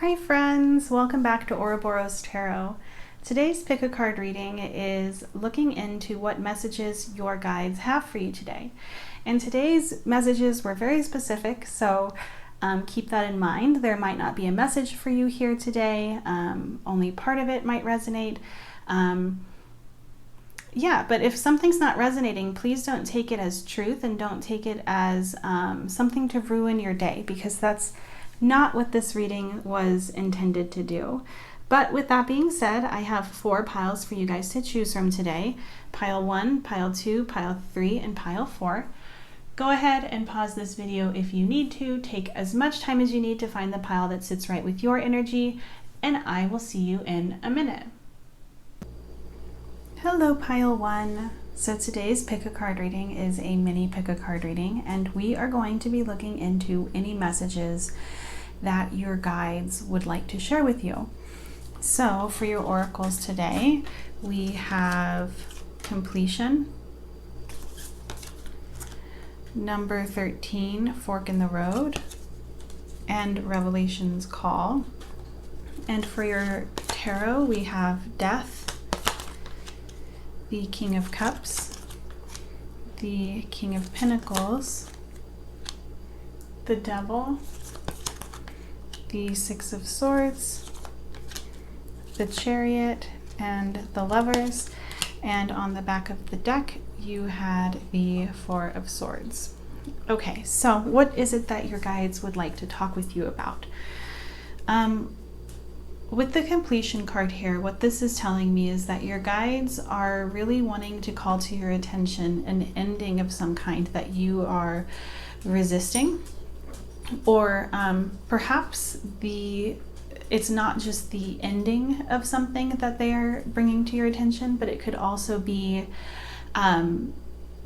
Hi friends, welcome back to Ouroboros Tarot. Today's pick a card reading is looking into what messages your guides have for you today. And today's messages were very specific, so keep that in mind. There might not be a message for you here today. Only part of it might resonate. But if something's not resonating, please don't take it as truth and don't take it as something to ruin your day, because that's not what this reading was intended to do. But with that being said, I have 4 piles for you guys to choose from today. Pile 1, pile 2, pile 3, and pile 4. Go ahead and pause this video if you need to. Take as much time as you need to find the pile that sits right with your energy, and I will see you in a minute. Hello, pile 1. So today's pick a card reading is a mini pick a card reading, and we are going to be looking into any messages that your guides would like to share with you. So for your oracles today, we have completion, number 13, fork in the road, and Revelation's call. And for your tarot, we have death, the King of Cups, the King of Pentacles, the Devil, the 6 of Swords, the Chariot, and the Lovers. And on the back of the deck, you had the 4 of Swords. Okay, so what is it that your guides would like to talk with you about? With the completion card here, what this is telling me is that your guides are really wanting to call to your attention an ending of some kind that you are resisting, or perhaps it's not just the ending of something that they are bringing to your attention, but it could also be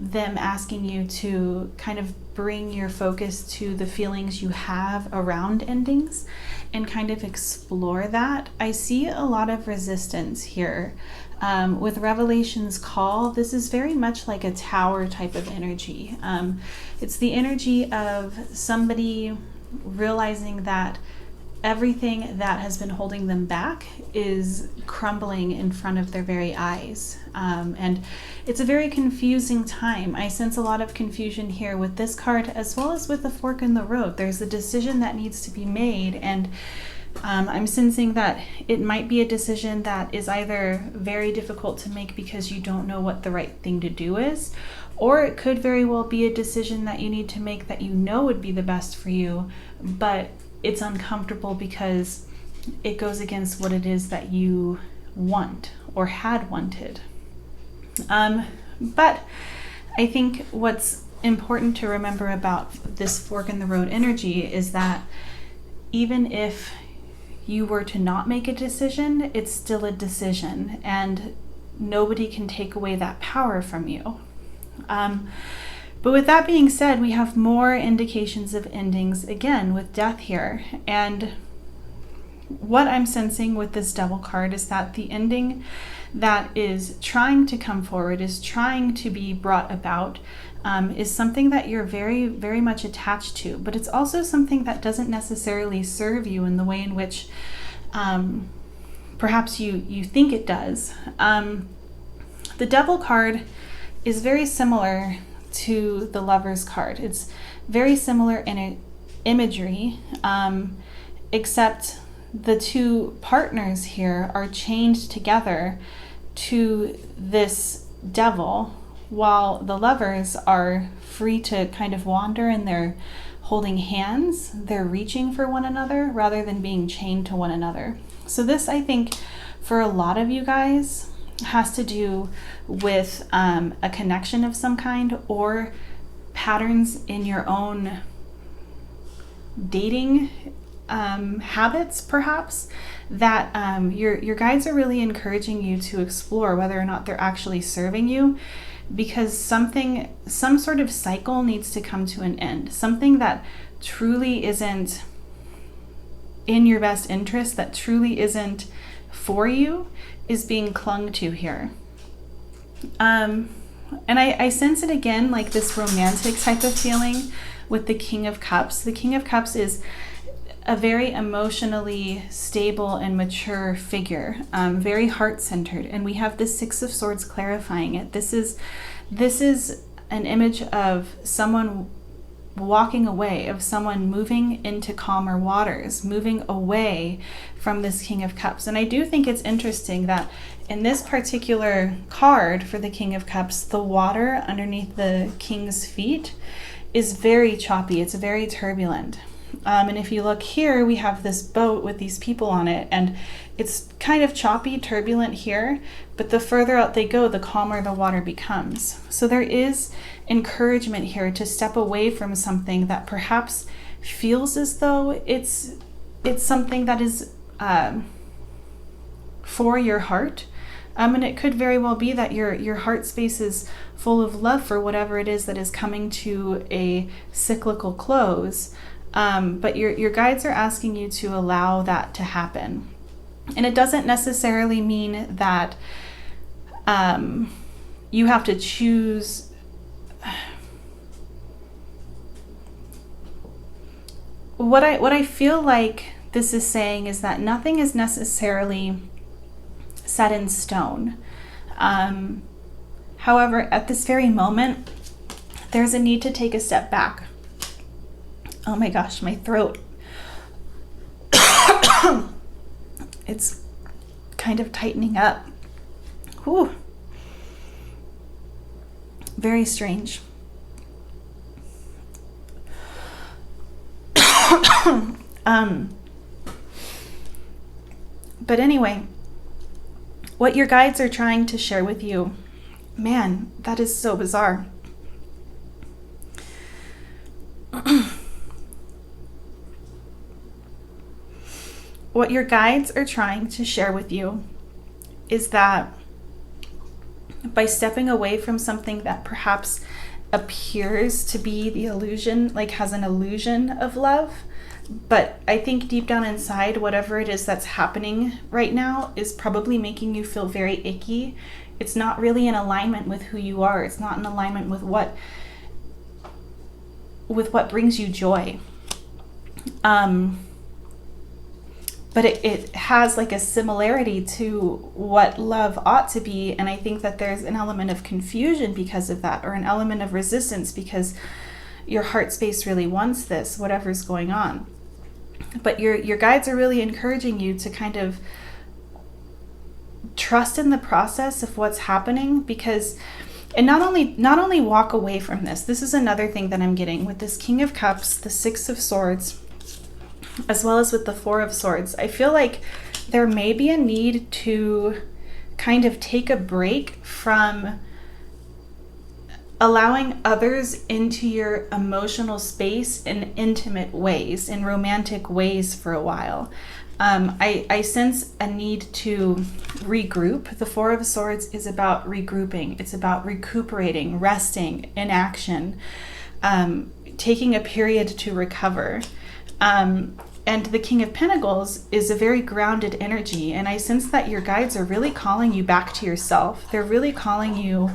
them asking you to kind of bring your focus to the feelings you have around endings and kind of explore that. I see a lot of resistance here. With Revelation's call, this is very much like a tower type of energy. It's the energy of somebody realizing that everything that has been holding them back is crumbling in front of their very eyes. And it's a very confusing time. I sense a lot of confusion here with this card, as well as with the fork in the road. There's a decision that needs to be made, and I'm sensing that it might be a decision that is either very difficult to make because you don't know what the right thing to do is, or it could very well be a decision that you need to make that you know would be the best for you, but it's uncomfortable because it goes against what it is that you want or had wanted. But I think what's important to remember about this fork in the road energy is that even if you were to not make a decision, it's still a decision, and nobody can take away that power from you. But with that being said, we have more indications of endings again with death here. And what I'm sensing with this Devil card is that the ending that is trying to come forward, is trying to be brought about, is something that you're very, very much attached to. But it's also something that doesn't necessarily serve you in the way in which perhaps you think it does. The Devil card is very similar to the Lover's card. It's very similar in imagery, except the two partners here are chained together to this devil, while the lovers are free to kind of wander, and they're holding hands, they're reaching for one another rather than being chained to one another. So this, I think, for a lot of you guys, has to do with a connection of some kind, or patterns in your own dating habits, perhaps, that your guides are really encouraging you to explore whether or not they're actually serving you, because some sort of cycle needs to come to an end. Something that truly isn't in your best interest, that truly isn't for you, is being clung to here. And I sense it again, like this romantic type of feeling with the King of Cups. The King of Cups is a very emotionally stable and mature figure, very heart-centered. And we have the Six of Swords clarifying it. This is an image of someone walking away, of someone moving into calmer waters, moving away from this King of Cups. And I do think it's interesting that in this particular card for the King of Cups, the water underneath the King's feet is very choppy. It's very turbulent. And if you look here, we have this boat with these people on it, and it's kind of choppy, turbulent here, but the further out they go, the calmer the water becomes. So there is encouragement here to step away from something that perhaps feels as though it's something that is for your heart. And it could very well be that your heart space is full of love for whatever it is that is coming to a cyclical close. But your guides are asking you to allow that to happen. And it doesn't necessarily mean that you have to choose. What I feel like this is saying is that nothing is necessarily set in stone. However, at this very moment, there's a need to take a step back. Oh my gosh, my throat. It's kind of tightening up. Whew. Very strange. But anyway, what your guides are trying to share with you, man, that is so bizarre. What your guides are trying to share with you is that by stepping away from something that perhaps appears to be the illusion, like has an illusion of love, but I think deep down inside, whatever it is that's happening right now is probably making you feel very icky. It's not really in alignment with who you are. It's not in alignment with what brings you joy. But it has like a similarity to what love ought to be. And I think that there's an element of confusion because of that, or an element of resistance because your heart space really wants this, whatever's going on. But your guides are really encouraging you to kind of trust in the process of what's happening, because, and not only walk away from this. This is another thing that I'm getting with this King of Cups, the Six of Swords, as well as with the Four of Swords. I feel like there may be a need to kind of take a break from allowing others into your emotional space in intimate ways, in romantic ways for a while. I sense a need to regroup. The Four of Swords is about regrouping. It's about recuperating, resting, inaction, taking a period to recover. And the King of Pentacles is a very grounded energy. And I sense that your guides are really calling you back to yourself. They're really calling you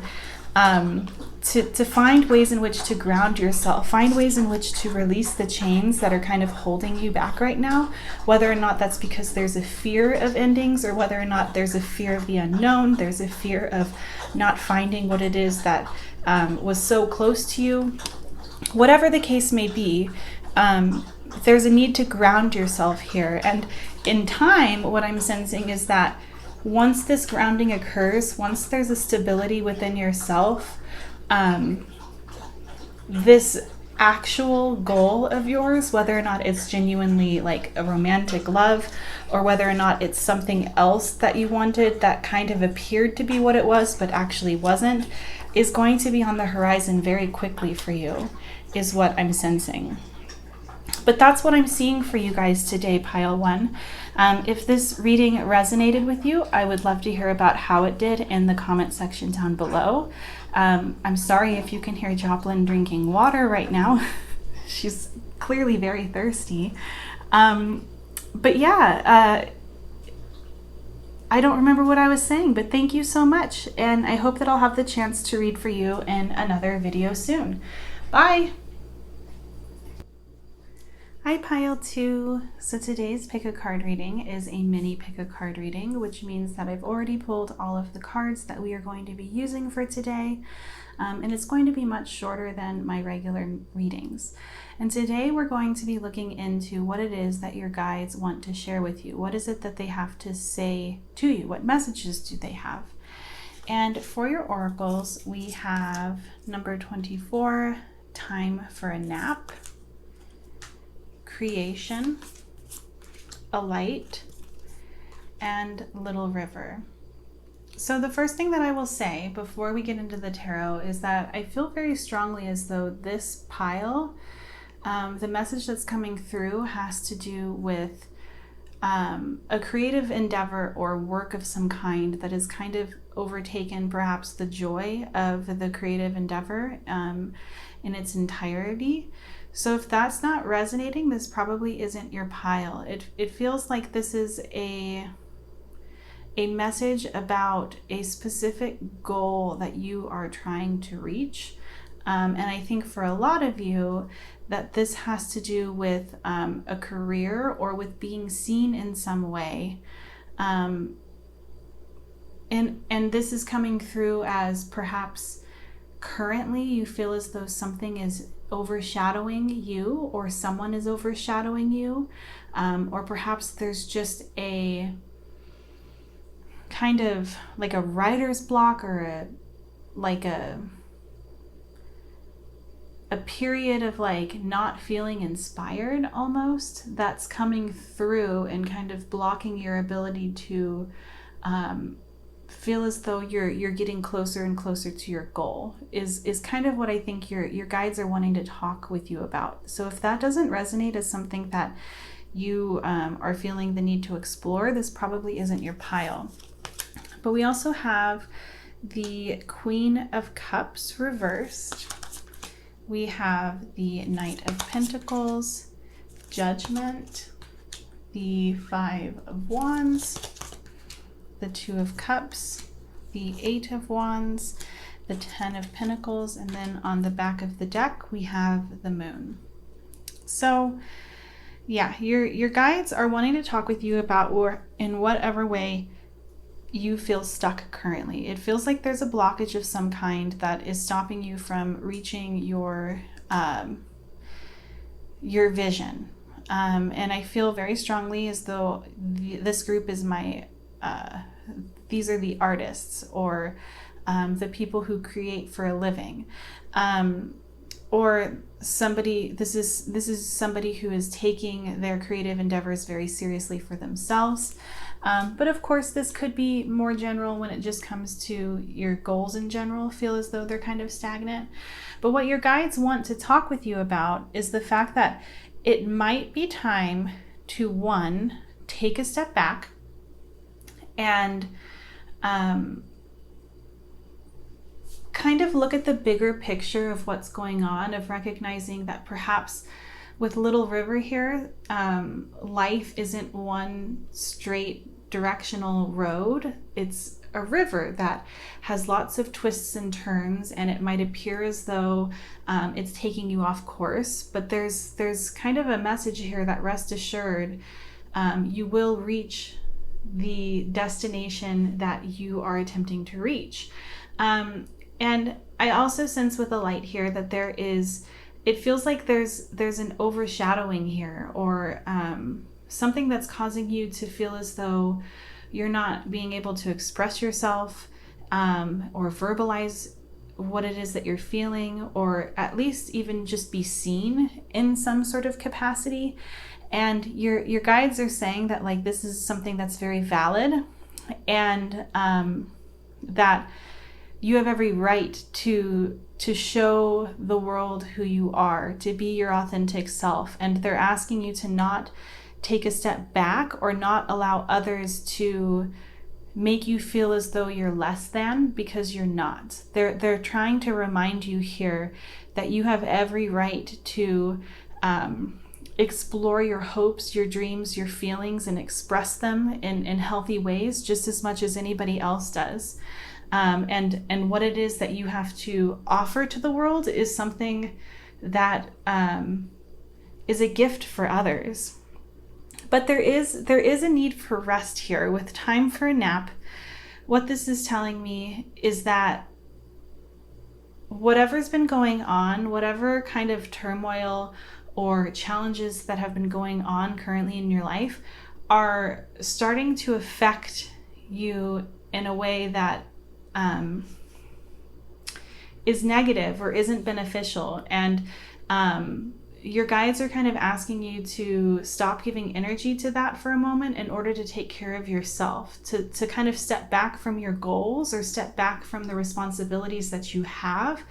to find ways in which to ground yourself, find ways in which to release the chains that are kind of holding you back right now, whether or not that's because there's a fear of endings, or whether or not there's a fear of the unknown, there's a fear of not finding what it is that was so close to you. Whatever the case may be, there's a need to ground yourself here. And in time, what I'm sensing is that once this grounding occurs, once there's a stability within yourself, this actual goal of yours, whether or not it's genuinely like a romantic love, or whether or not it's something else that you wanted that kind of appeared to be what it was but actually wasn't, is going to be on the horizon very quickly for you, is what I'm sensing. But that's what I'm seeing for you guys today, Pile 1. If this reading resonated with you, I would love to hear about how it did in the comment section down below. I'm sorry if you can hear Joplin drinking water right now. She's clearly very thirsty. But yeah, I don't remember what I was saying, but thank you so much. And I hope that I'll have the chance to read for you in another video soon. Bye. Hi, pile 2. So today's pick a card reading is a mini pick a card reading, which means that I've already pulled all of the cards that we are going to be using for today. And it's going to be much shorter than my regular readings. And today we're going to be looking into what it is that your guides want to share with you. What is it that they have to say to you? What messages do they have? And for your oracles, we have number 24, time for a nap, creation, a light, and little river. So the first thing that I will say before we get into the tarot is that I feel very strongly as though this pile, the message that's coming through has to do with a creative endeavor or work of some kind that has kind of overtaken perhaps the joy of the creative endeavor in its entirety. So if that's not resonating, this probably isn't your pile. It feels like this is a message about a specific goal that you are trying to reach. And I think for a lot of you that this has to do with a career or with being seen in some way. And this is coming through as perhaps currently you feel as though something is overshadowing you or someone is overshadowing you. Or perhaps there's just a kind of like a writer's block or a period of like not feeling inspired almost that's coming through and kind of blocking your ability to feel as though you're getting closer and closer to your goal is kind of what I think your guides are wanting to talk with you about. So if that doesn't resonate as something that you are feeling the need to explore, this probably isn't your pile. But we also have the Queen of Cups reversed. We have the Knight of Pentacles, Judgment, the Five of Wands, the Two of Cups, the Eight of Wands, the Ten of Pentacles, and then on the back of the deck we have the Moon. So yeah, your guides are wanting to talk with you about, or in whatever way you feel stuck currently. It feels like there's a blockage of some kind that is stopping you from reaching your vision. And I feel very strongly as though this group is these are the artists or the people who create for a living. Or somebody, this is somebody who is taking their creative endeavors very seriously for themselves. But of course, this could be more general when it just comes to your goals in general, feel as though they're kind of stagnant. But what your guides want to talk with you about is the fact that it might be time to, one, take a step back and kind of look at the bigger picture of what's going on, of recognizing that perhaps with Little River here, life isn't one straight directional road. It's a river that has lots of twists and turns, and it might appear as though it's taking you off course, but there's kind of a message here that rest assured you will reach the destination that you are attempting to reach. And I also sense with the light here that it feels like there's an overshadowing here, or something that's causing you to feel as though you're not being able to express yourself or verbalize what it is that you're feeling, or at least even just be seen in some sort of capacity. And your guides are saying that like this is something that's very valid, and that you have every right to show the world who you are, to be your authentic self. And they're asking you to not take a step back or not allow others to make you feel as though you're less than, because you're not. They're trying to remind you here that you have every right to explore your hopes, your dreams, your feelings, and express them in healthy ways just as much as anybody else does. And what it is that you have to offer to the world is something that a gift for others. But there is a need for rest here. With time for a nap, what this is telling me is that whatever's been going on, whatever kind of turmoil or challenges that have been going on currently in your life are starting to affect you in a way that is negative or isn't beneficial. And your guides are kind of asking you to stop giving energy to that for a moment in order to take care of yourself, to kind of step back from your goals or step back from the responsibilities that you have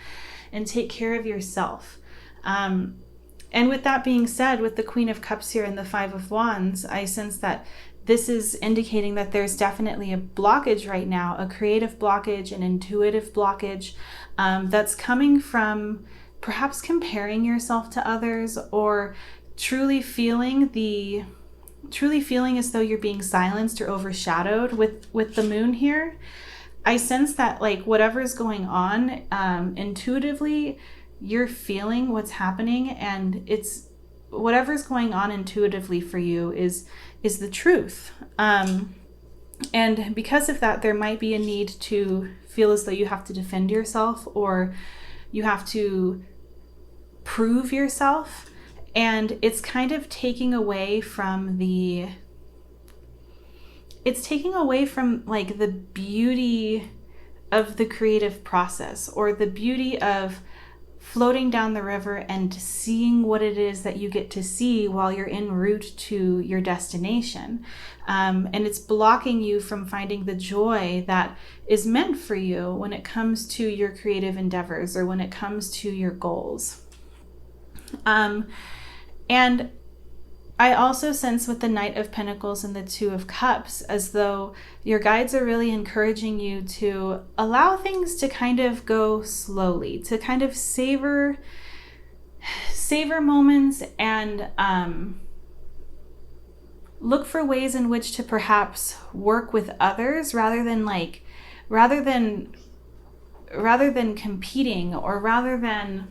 and take care of yourself. And with that being said, with the Queen of Cups here and the Five of Wands, I sense that this is indicating that there's definitely a blockage right now, a creative blockage, an intuitive blockage that's coming from perhaps comparing yourself to others, or truly feeling as though you're being silenced or overshadowed with the moon here. I sense that like whatever's going on, intuitively, you're feeling what's happening, and it's whatever's going on intuitively for you is the truth. And because of that, there might be a need to feel as though you have to defend yourself, or you have to prove yourself. And it's kind of taking away from like the beauty of the creative process, or the beauty of floating down the river and seeing what it is that you get to see while you're en route to your destination. And it's blocking you from finding the joy that is meant for you when it comes to your creative endeavors, or when it comes to your goals. And I also sense with the Knight of Pentacles and the Two of Cups, as though your guides are really encouraging you to allow things to kind of go slowly, to kind of savor moments, and look for ways in which to perhaps work with others rather than competing, or rather than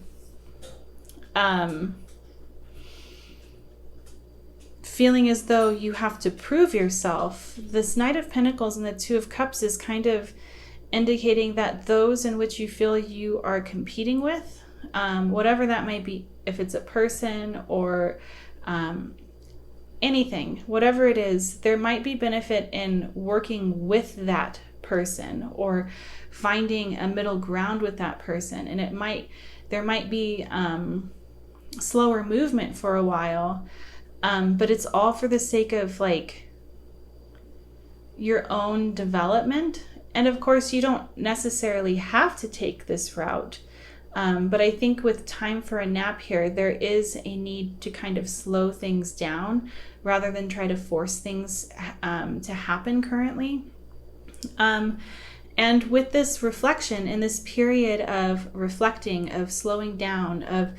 feeling as though you have to prove yourself. This Knight of Pentacles and the Two of Cups is kind of indicating that those in which you feel you are competing with, whatever that might be, if it's a person or anything, whatever it is, there might be benefit in working with that person or finding a middle ground with that person. And there might be slower movement for a while, but it's all for the sake of like your own development. And of course, you don't necessarily have to take this route. But I think with time for a nap here, there is a need to kind of slow things down rather than try to force things to happen currently. And with this reflection, in this period of reflecting, of slowing down, of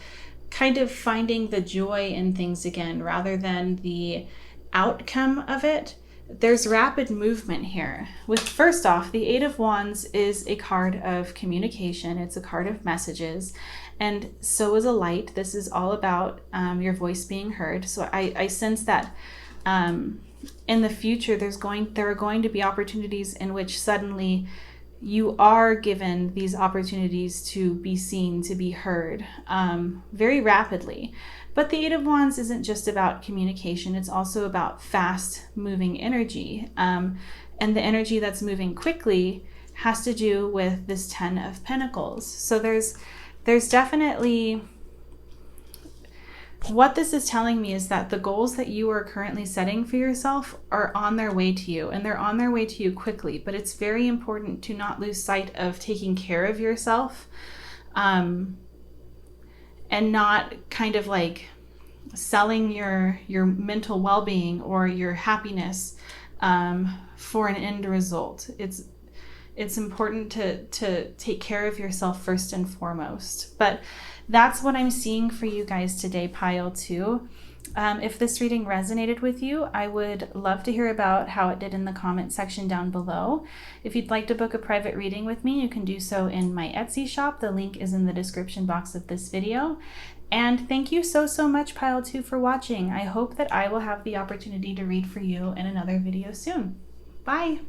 kind of finding the joy in things again rather than the outcome of it, there's rapid movement here. With, first off, the Eight of Wands is a card of communication. It's a card of messages, and so is a light. This is all about your voice being heard. So I sense that in the future there are going to be opportunities in which suddenly you are given these opportunities to be seen, to be heard, very rapidly. But the Eight of Wands isn't just about communication. It's also about fast moving energy. And the energy that's moving quickly has to do with this Ten of Pentacles. So there's definitely, what this is telling me is that the goals that you are currently setting for yourself are on their way to you, and they're on their way to you quickly. But it's very important to not lose sight of taking care of yourself, and not kind of like selling your mental well-being or your happiness for an end result. It's important to take care of yourself first and foremost. But that's what I'm seeing for you guys today, Pile 2. If this reading resonated with you, I would love to hear about how it did in the comment section down below. If you'd like to book a private reading with me, you can do so in my Etsy shop. The link is in the description box of this video. And thank you so much, Pile 2, for watching. I hope that I will have the opportunity to read for you in another video soon. Bye!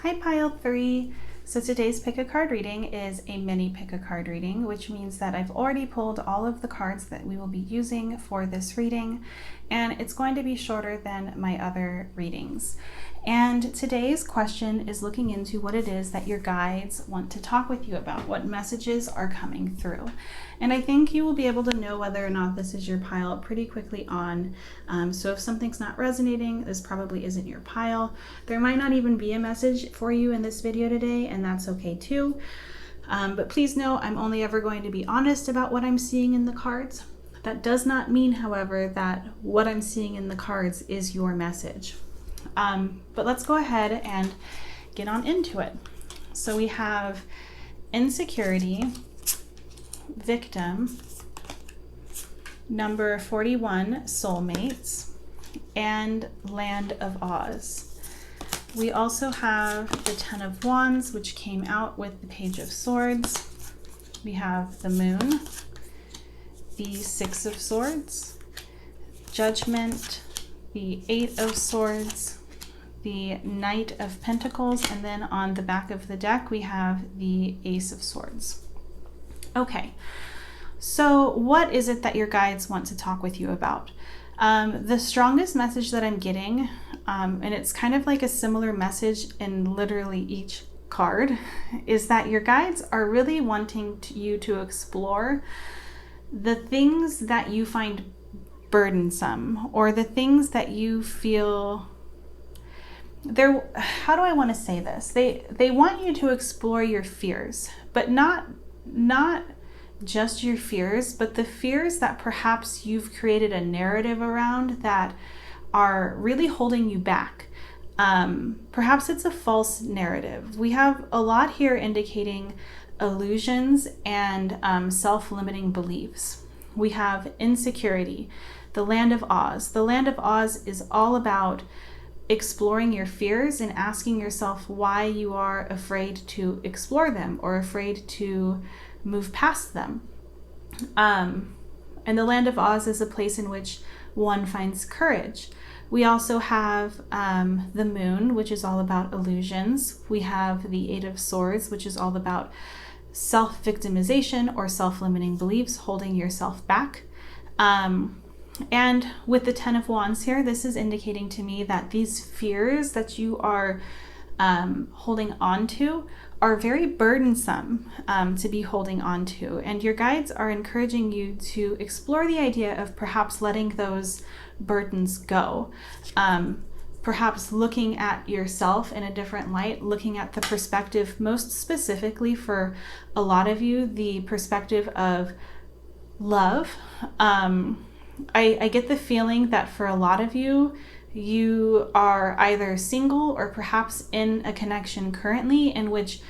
Hi, Pile 3. So today's pick a card reading is a mini pick a card reading, which means that I've already pulled all of the cards that we will be using for this reading, and it's going to be shorter than my other readings. And today's question is looking into what it is that your guides want to talk with you about, what messages are coming through. And I think you will be able to know whether or not this is your pile pretty quickly on. So if something's not resonating, this probably isn't your pile. There might not even be a message for you in this video today, and that's okay too. But please know I'm only ever going to be honest about what I'm seeing in the cards. That does not mean, however, that what I'm seeing in the cards is your message. But let's go ahead and get on into it. So we have insecurity, victim, number 41, soulmates, and Land of Oz. We also have the 10 of Wands, which came out with the Page of Swords. We have the Moon, the 6 of Swords, Judgment, the 8 of Swords, the Knight of Pentacles, and then on the back of the deck we have the Ace of Swords. Okay, so what is it that your guides want to talk with you about? The strongest message that I'm getting, and it's kind of like a similar message in literally each card, is that your guides are really wanting you to explore the things that you find burdensome, or the things that you feel how do I want to say this? They want you to explore your fears, but not just your fears, but the fears that perhaps you've created a narrative around that are really holding you back. Perhaps it's a false narrative. We have a lot here indicating illusions and self-limiting beliefs. We have insecurity, the Land of Oz. The Land of Oz is all about exploring your fears and asking yourself why you are afraid to explore them or afraid to move past them. And the Land of Oz is a place in which one finds courage. We also have the Moon, which is all about illusions. We have the 8 of Swords, which is all about self-victimization or self-limiting beliefs, holding yourself back. And with the 10 of Wands here, this is indicating to me that these fears that you are holding on to are very burdensome to be holding on to. And your guides are encouraging you to explore the idea of perhaps letting those burdens go. Perhaps looking at yourself in a different light, looking at the perspective, most specifically for a lot of you, the perspective of love. I get the feeling that for a lot of you, you are either single or perhaps in a connection currently in which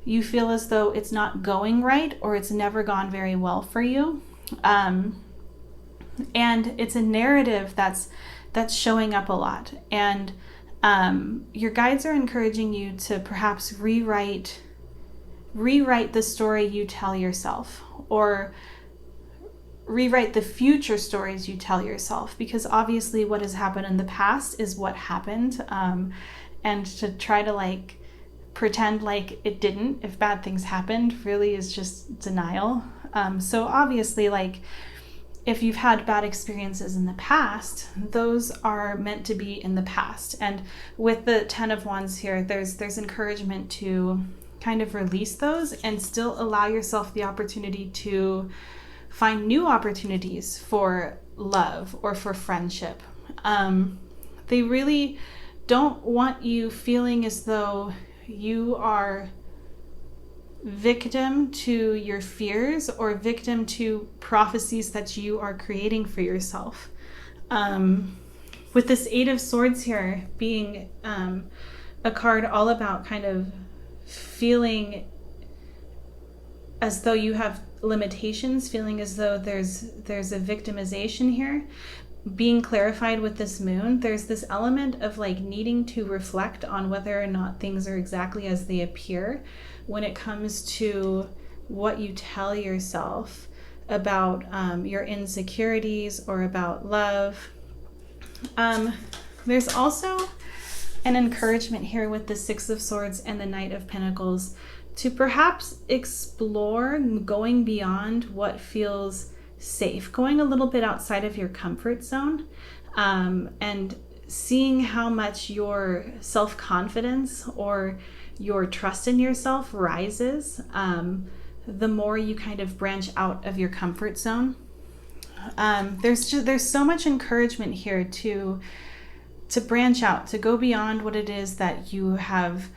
you feel as though it's not going right or it's never gone very well for you. And it's a narrative that's showing up a lot. And your guides are encouraging you to perhaps rewrite the story you tell yourself, or rewrite the future stories you tell yourself, because obviously what has happened in the past is what happened, and to try to pretend like it didn't if bad things happened really is just denial. So obviously, if you've had bad experiences in the past, those are meant to be in the past. And with the 10 of Wands here, there's encouragement to kind of release those and still allow yourself the opportunity to find new opportunities for love or for friendship. They really don't want you feeling as though you are victim to your fears or victim to prophecies that you are creating for yourself. With this 8 of Swords here being a card all about kind of feeling as though you have limitations, feeling as though there's a victimization here, being clarified with this Moon, there's this element of needing to reflect on whether or not things are exactly as they appear when it comes to what you tell yourself about your insecurities or about love. There's also an encouragement here with the Six of Swords and the Knight of Pentacles to perhaps explore going beyond what feels safe, going a little bit outside of your comfort zone, and seeing how much your self-confidence or your trust in yourself rises the more you kind of branch out of your comfort zone. There's so much encouragement here to branch out, to go beyond what it is that you have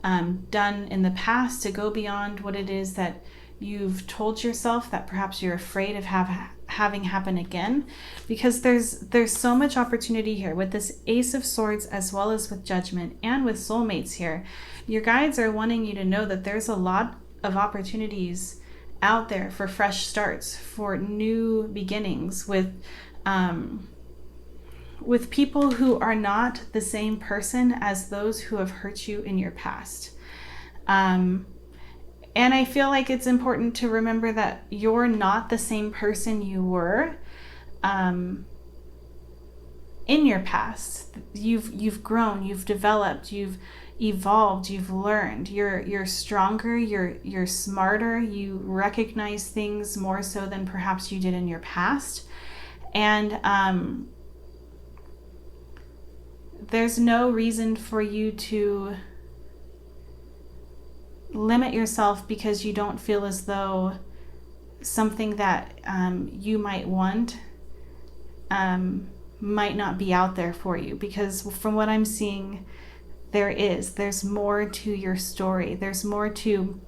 done in the past, to go beyond what it is that you've told yourself that perhaps you're afraid of having happen again, because there's so much opportunity here with this Ace of Swords, as well as with Judgment and with soulmates here. Your guides are wanting you to know that there's a lot of opportunities out there for fresh starts, for new beginnings with people who are not the same person as those who have hurt you in your past. And I feel like it's important to remember that you're not the same person you were in your past. You've grown, you've developed, you've evolved, you've learned. You're stronger, you're smarter, you recognize things more so than perhaps you did in your past. And there's no reason for you to limit yourself because you don't feel as though something that you might want might not be out there for you. Because from what I'm seeing, there's more to your story. There's more to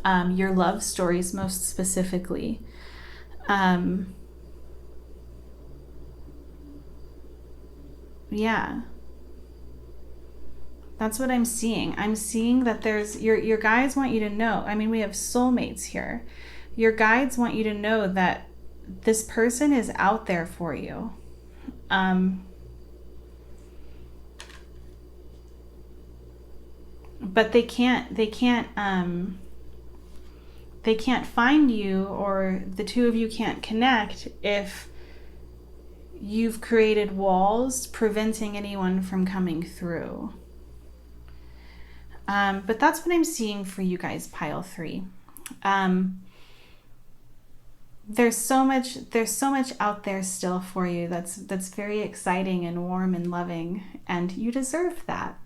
your love stories, most specifically. Yeah. That's what I'm seeing. I'm seeing that there's your guides want you to know. I mean, we have soulmates here. Your guides want you to know that this person is out there for you. But they can't find you, or the two of you can't connect if you've created walls preventing anyone from coming through. But that's what I'm seeing for you guys, pile 3. There's so much out there still for you that's very exciting and warm and loving, and you deserve that.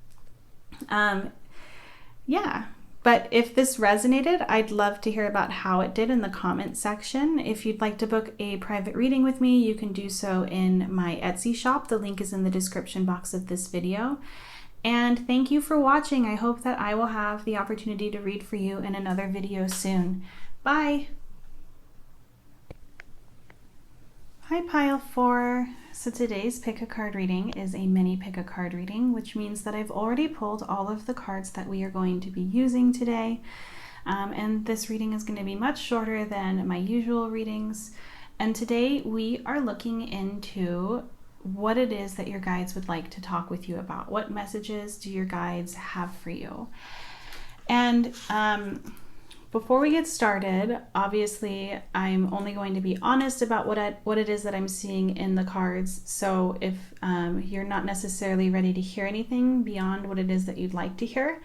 Yeah. But if this resonated, I'd love to hear about how it did in the comment section. If you'd like to book a private reading with me, you can do so in my Etsy shop. The link is in the description box of this video. And thank you for watching. I hope that I will have the opportunity to read for you in another video soon. Bye. Hi, pile 4. So today's pick a card reading is a mini pick a card reading, which means that I've already pulled all of the cards that we are going to be using today. And this reading is going to be much shorter than my usual readings. And today we are looking into what it is that your guides would like to talk with you about. What messages do your guides have for you? And before we get started, obviously I'm only going to be honest about what it is that I'm seeing in the cards. So if you're not necessarily ready to hear anything beyond what it is that you'd like to hear,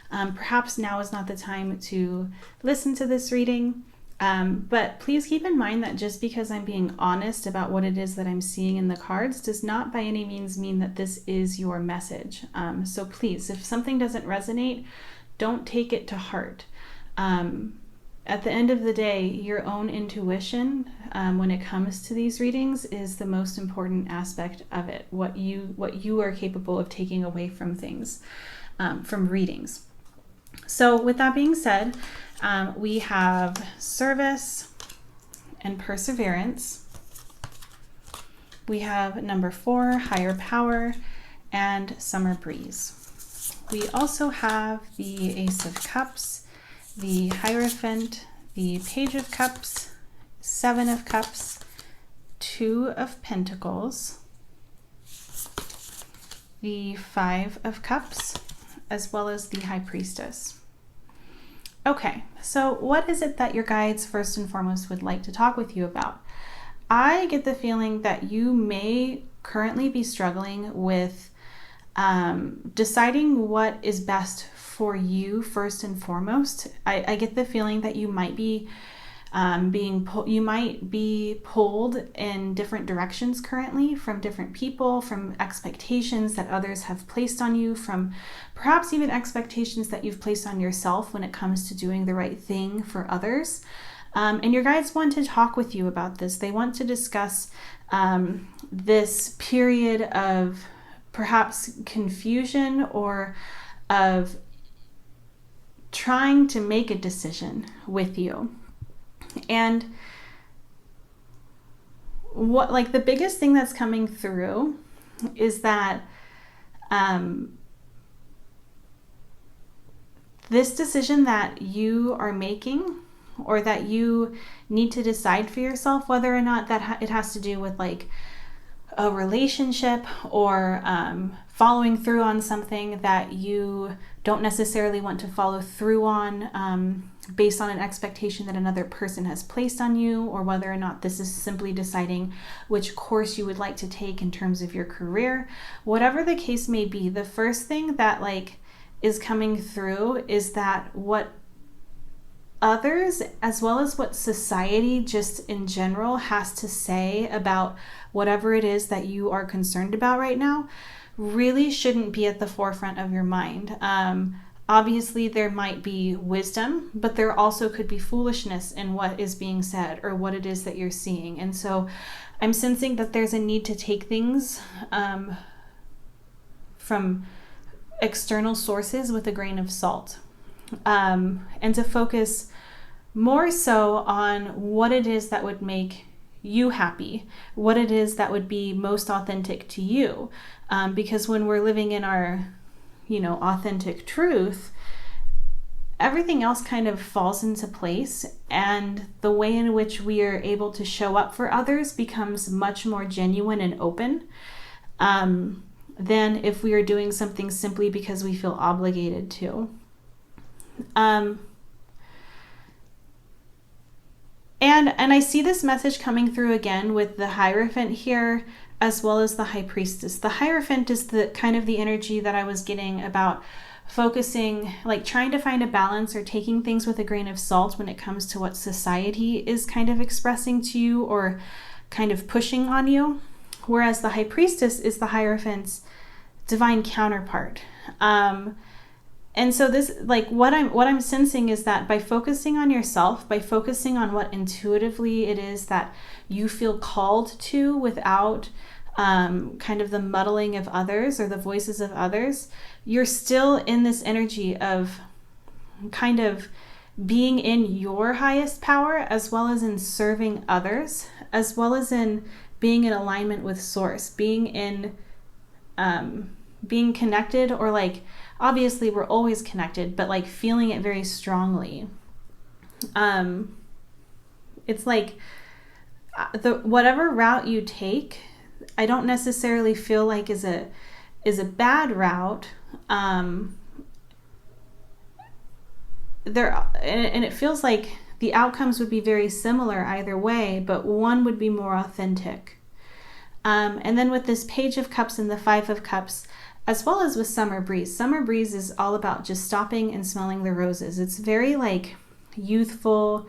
perhaps now is not the time to listen to this reading. But please keep in mind that just because I'm being honest about what it is that I'm seeing in the cards does not by any means mean that this is your message. So please, if something doesn't resonate, don't take it to heart. At the end of the day, your own intuition, when it comes to these readings, is the most important aspect of it. What you are capable of taking away from things, from readings. So with that being said, we have service and perseverance. We have number 4, higher power, and summer breeze. We also have the Ace of Cups, the Hierophant, the Page of Cups, 7 of Cups, 2 of Pentacles, the 5 of Cups, as well as the High Priestess. Okay, so what is it that your guides first and foremost would like to talk with you about? I get the feeling that you may currently be struggling with deciding what is best for you first and foremost. I get the feeling that you might be you might be pulled in different directions currently from different people, from expectations that others have placed on you, from perhaps even expectations that you've placed on yourself when it comes to doing the right thing for others. And your guides want to talk with you about this. They want to discuss this period of perhaps confusion or of trying to make a decision with you. And what, like, the biggest thing that's coming through is that this decision that you are making, or that you need to decide for yourself, whether or not that it has to do with like a relationship or following through on something that you don't necessarily want to follow through on based on an expectation that another person has placed on you, or whether or not this is simply deciding which course you would like to take in terms of your career. Whatever the case may be, the first thing that like is coming through is that what others, as well as what society just in general has to say about whatever it is that you are concerned about right now, really shouldn't be at the forefront of your mind. Obviously, there might be wisdom, but there also could be foolishness in what is being said or what it is that you're seeing. And so I'm sensing that there's a need to take things from external sources with a grain of salt, and to focus more so on what it is that would make you happy, what it is that would be most authentic to you. Because when we're living in our, authentic truth, everything else kind of falls into place, and the way in which we are able to show up for others becomes much more genuine and open than if we are doing something simply because we feel obligated to. And I see this message coming through again with the Hierophant here, as well as the High Priestess. The Hierophant is the kind of the energy that I was getting about focusing, like trying to find a balance or taking things with a grain of salt when it comes to what society is kind of expressing to you or kind of pushing on you. Whereas the High Priestess is the Hierophant's divine counterpart. And so this, like, what I'm sensing is that by focusing on yourself, by focusing on what intuitively it is that you feel called to without kind of the muddling of others or the voices of others, you're still in this energy of kind of being in your highest power, as well as in serving others, as well as in being in alignment with Source, being in being connected, or like, obviously we're always connected, but like feeling it very strongly. It's like whatever route you take, I don't necessarily feel like is a bad route. And it feels like the outcomes would be very similar either way, but one would be more authentic. And then with this Page of Cups and the Five of Cups, as well as with Summer Breeze. Summer Breeze is all about just stopping and smelling the roses. It's very like youthful,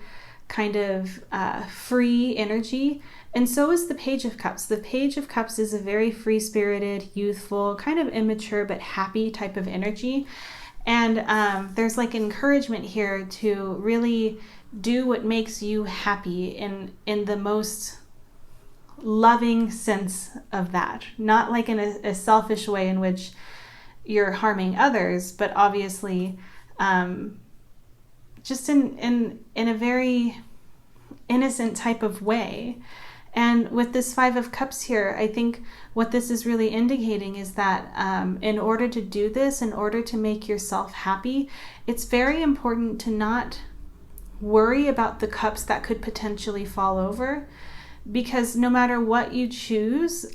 kind of free energy. And so is the Page of Cups. The Page of Cups is a very free-spirited, youthful, kind of immature but happy type of energy. And there's like encouragement here to really do what makes you happy in the most loving sense of that, not like in a selfish way in which you're harming others, but obviously just in a very innocent type of way. And with this Five of Cups here, I think what this is really indicating is that in order to do this, in order to make yourself happy, it's very important to not worry about the cups that could potentially fall over. Because no matter what you choose,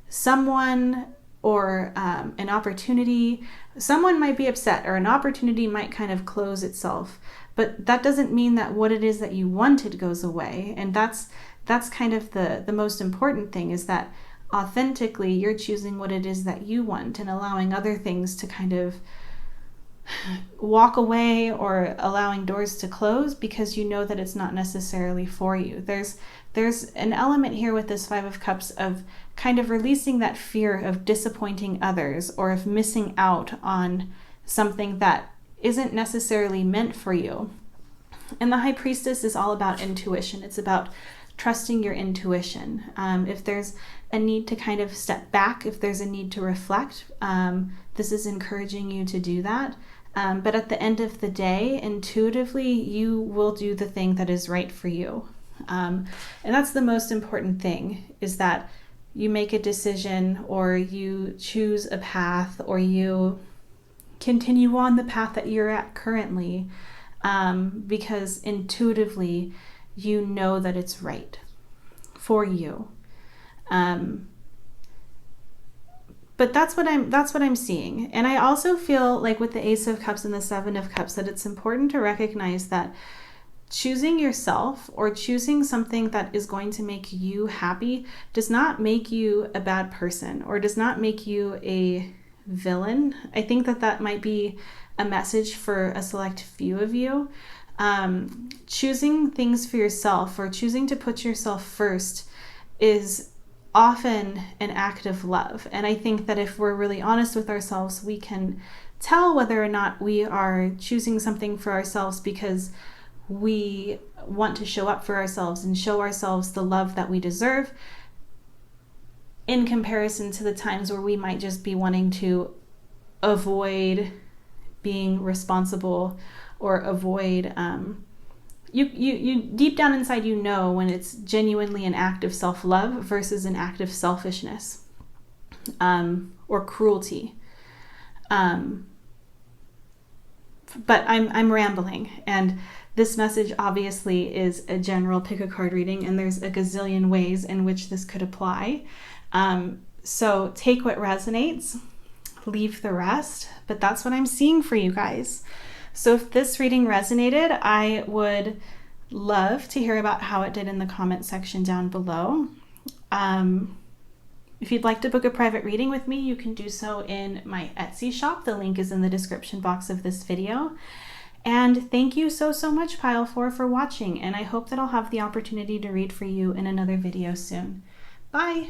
someone or an opportunity. Someone might be upset, or an opportunity might kind of close itself, but that doesn't mean that what it is that you wanted goes away. And that's kind of the most important thing, is that authentically you're choosing what it is that you want and allowing other things to kind of walk away, or allowing doors to close because you know that it's not necessarily for you. There's an element here with this Five of Cups of kind of releasing that fear of disappointing others, or of missing out on something that isn't necessarily meant for you. And the High Priestess is all about intuition. It's about trusting your intuition. If there's a need to kind of step back, if there's a need to reflect, this is encouraging you to do that. But at the end of the day, intuitively, you will do the thing that is right for you. And that's the most important thing, is that you make a decision, or you choose a path, or you continue on the path that you're at currently, because intuitively you know that it's right for you. But that's what I'm seeing. And I also feel like with the Ace of Cups and the Seven of Cups, that it's important to recognize that choosing yourself, or choosing something that is going to make you happy, does not make you a bad person, or does not make you a villain. I think that might be a message for a select few of you. Choosing things for yourself, or choosing to put yourself first, is often an act of love. And I think that if we're really honest with ourselves, we can tell whether or not we are choosing something for ourselves because we want to show up for ourselves and show ourselves the love that we deserve, in comparison to the times where we might just be wanting to avoid being responsible, or avoid you deep down inside, you know when it's genuinely an act of self-love versus an act of selfishness, or cruelty. But I'm rambling, and this message obviously is a general pick a card reading, and there's a gazillion ways in which this could apply. So take what resonates, leave the rest, but that's what I'm seeing for you guys. So if this reading resonated, I would love to hear about how it did in the comment section down below. If you'd like to book a private reading with me, you can do so in my Etsy shop. The link is in the description box of this video. And thank you so much, Pile 4, for watching, and I hope that I'll have the opportunity to read for you in another video soon. Bye!